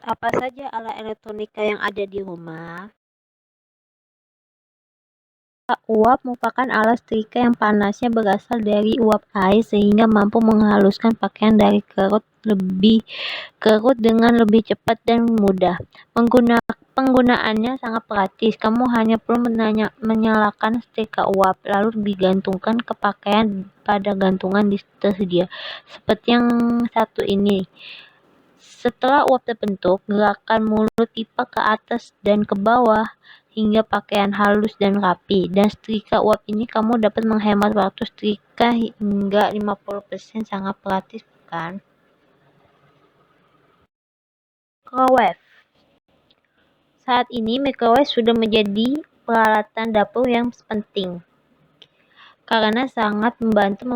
Apa saja alat elektronika yang ada di rumah? Uap merupakan alat setrika yang panasnya berasal dari uap air sehingga mampu menghaluskan pakaian dari kerut dengan lebih cepat dan mudah. Penggunaannya sangat praktis. Kamu hanya perlu menyalakan setrika uap, lalu digantungkan ke pakaian pada gantungan tersedia, seperti yang satu ini. Setelah uap terbentuk, gerakan mulut pipa ke atas dan ke bawah hingga pakaian halus dan rapi. Dan setrika uap ini kamu dapat menghemat waktu setrika hingga 50%, sangat praktis bukan? Microwave. Saat ini microwave sudah menjadi peralatan dapur yang penting karena sangat membantu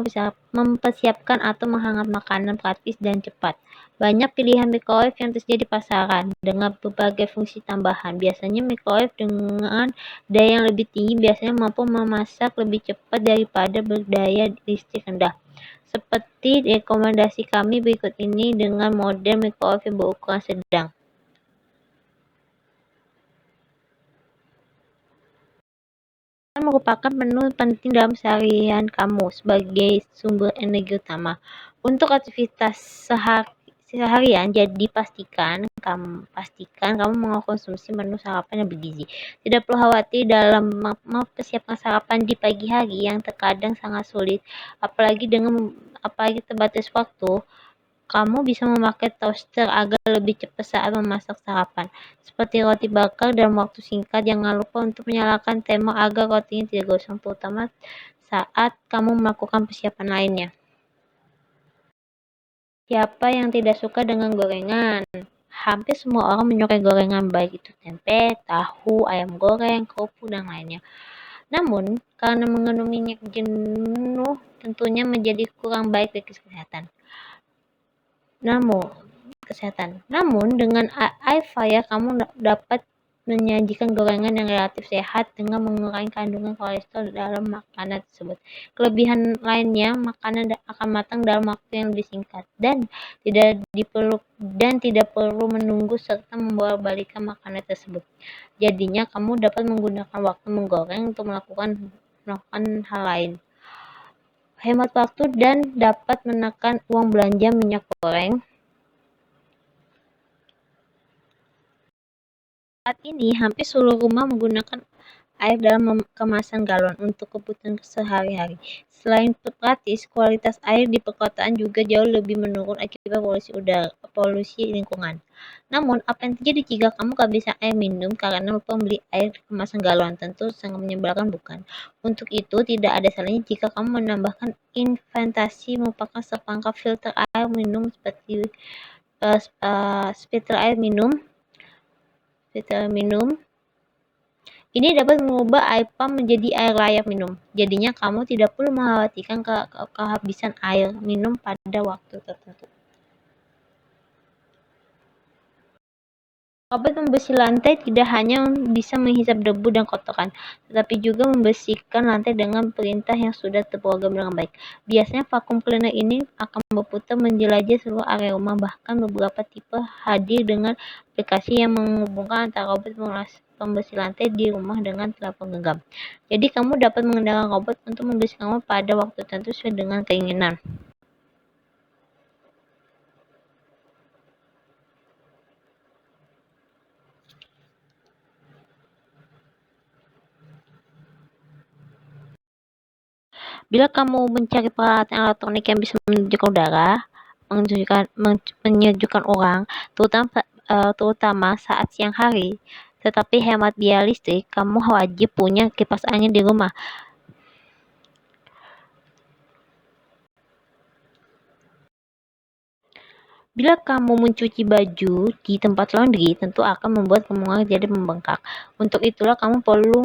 mempersiapkan atau menghangat makanan praktis dan cepat. Banyak pilihan microwave yang tersedia di pasaran dengan berbagai fungsi tambahan. Biasanya microwave dengan daya yang lebih tinggi biasanya mampu memasak lebih cepat daripada berdaya listrik rendah. Seperti rekomendasi kami berikut ini dengan model microwave yang berukuran sedang. Merupakan menu penting dalam seharian kamu sebagai sumber energi utama untuk aktivitas seharian. Jadi pastikan kamu mengkonsumsi menu sarapan yang bergizi. Tidak perlu khawatir dalam mempersiapkan sarapan di pagi hari yang terkadang sangat sulit, apalagi terbatas waktu. Kamu bisa memakai toaster agar lebih cepat saat memasak sarapan, seperti roti bakar dalam waktu singkat. Jangan lupa untuk menyalakan timer agar rotinya tidak gosong, terutama saat kamu melakukan persiapan lainnya. Siapa yang tidak suka dengan gorengan? Hampir semua orang menyukai gorengan, baik itu tempe, tahu, ayam goreng, kerupuk, dan lainnya. Namun, karena mengandung minyak jenuh, tentunya menjadi kurang baik bagi kesehatan. Namun, dengan air fryer kamu dapat menyajikan gorengan yang relatif sehat dengan mengurangi kandungan kolesterol dalam makanan tersebut. Kelebihan lainnya, makanan akan matang dalam waktu yang lebih singkat dan tidak perlu menunggu serta membolak-balikan makanan tersebut. Jadinya kamu dapat menggunakan waktu menggoreng untuk melakukan hal lain. Hemat waktu dan dapat menekan uang belanja minyak goreng. Saat ini, hampir seluruh rumah menggunakan air dalam kemasan galon untuk kebutuhan sehari-hari. Selain praktis, kualitas air di perkotaan juga jauh lebih menurun akibat polusi lingkungan. Namun, apa yang terjadi jika kamu kehabisan air minum karena lupa membeli air kemasan galon? Tentu sangat menyebalkan, bukan? Untuk itu, tidak ada salahnya jika kamu menambahkan investasi merupakan serangkaian filter air minum seperti filter air minum. Ini dapat mengubah air pump menjadi air layak minum. Jadinya kamu tidak perlu mengkhawatirkan kehabisan air minum pada waktu tertentu. Robot pembersih lantai tidak hanya bisa menghisap debu dan kotoran, tetapi juga membersihkan lantai dengan perintah yang sudah terprogram dengan baik. Biasanya vakum cleaner ini akan berputar menjelajah seluruh area rumah, bahkan beberapa tipe hadir dengan aplikasi yang menghubungkan antara robot pembersih lantai di rumah dengan telepon genggam. Jadi kamu dapat menggunakan robot untuk membersihkan rumah pada waktu tertentu sesuai dengan keinginan. Bila kamu mencari peralatan elektronik yang bisa menyejukkan orang, terutama saat siang hari, tetapi hemat biaya listrik, kamu wajib punya kipas angin di rumah. Bila kamu mencuci baju di tempat laundry, tentu akan membuat kemungkinan jadi membengkak. Untuk itulah kamu perlu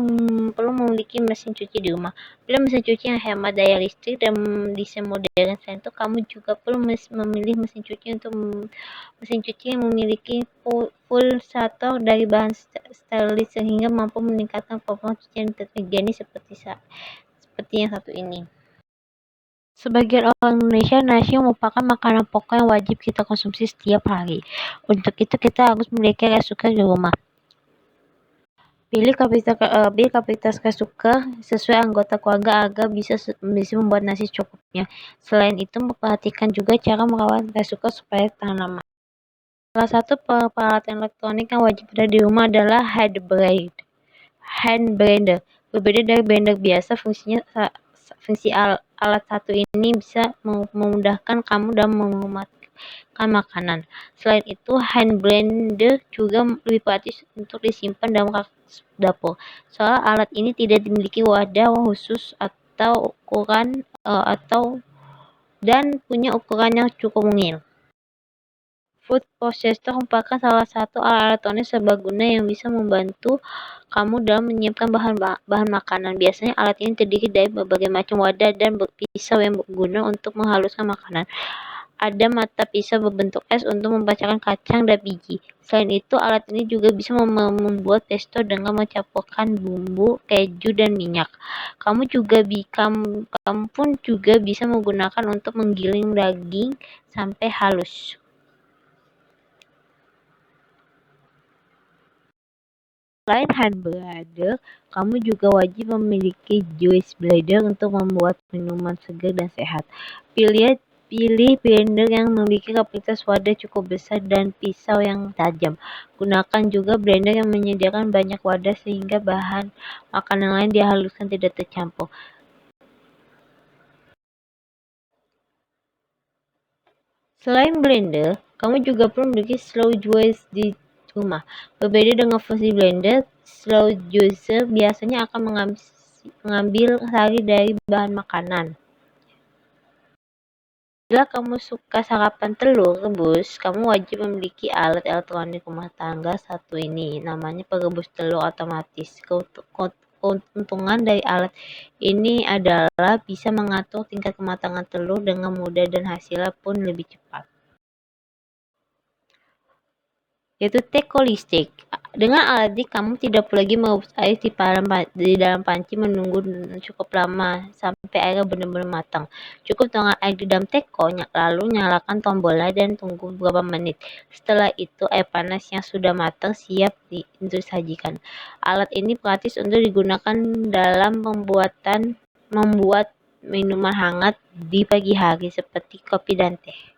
memiliki mesin cuci di rumah. Bila mesin cuci yang hemat daya listrik dan desain modern, selain itu kamu juga perlu memilih mesin cuci yang memiliki pulsator dari bahan stainless sehingga mampu meningkatkan performa cucian higienis seperti yang satu ini. Sebagian orang Indonesia, nasi merupakan makanan pokok yang wajib kita konsumsi setiap hari. Untuk itu, kita harus memiliki rice cooker di rumah. Pilih kapasitas rice cooker sesuai anggota keluarga agar bisa membuat nasi cukupnya. Selain itu, perhatikan juga cara merawat rice cooker supaya tahan lama. Salah satu peralatan elektronik yang wajib ada di rumah adalah hand blender. Berbeda dari blender biasa, fungsi alat satu ini bisa memudahkan kamu dalam memakan makanan. Selain itu, hand blender juga lebih praktis untuk disimpan dalam rak dapur. Soal alat ini tidak dimiliki wadah khusus dan punya ukuran yang cukup mungil. Food processor merupakan salah satu alat elektronik serbaguna yang bisa membantu kamu dalam menyiapkan bahan makanan. Biasanya alat ini terdiri dari berbagai macam wadah dan pisau yang berguna untuk menghaluskan makanan. Ada mata pisau berbentuk es untuk memecahkan kacang dan biji. Selain itu, alat ini juga bisa membuat pesto dengan mencampurkan bumbu, keju, dan minyak. Kamu pun juga bisa menggunakan untuk menggiling daging sampai halus. Selain hand blender, kamu juga wajib memiliki juice blender untuk membuat minuman segar dan sehat. Pilih blender yang memiliki kapasitas wadah cukup besar dan pisau yang tajam. Gunakan juga blender yang menyediakan banyak wadah sehingga bahan makanan lain dihaluskan tidak tercampur. Selain blender, kamu juga perlu memiliki slow juice di rumah. Berbeda dengan fungsi blender, slow juicer biasanya akan mengambil sari dari bahan makanan. Bila kamu suka sarapan telur rebus, kamu wajib memiliki alat elektronik rumah tangga satu ini, namanya perebus telur otomatis. Keuntungan dari alat ini adalah bisa mengatur tingkat kematangan telur dengan mudah dan hasilnya pun lebih cepat. Yaitu teko listrik. Dengan alat ini kamu tidak perlu lagi merebus air di dalam panci menunggu cukup lama sampai airnya benar-benar matang. Cukup tuangkan air di dalam teko, lalu nyalakan tombolnya dan tunggu beberapa menit. Setelah itu air panas yang sudah matang siap untuk disajikan. Alat ini praktis untuk digunakan dalam membuat minuman hangat di pagi hari seperti kopi dan teh.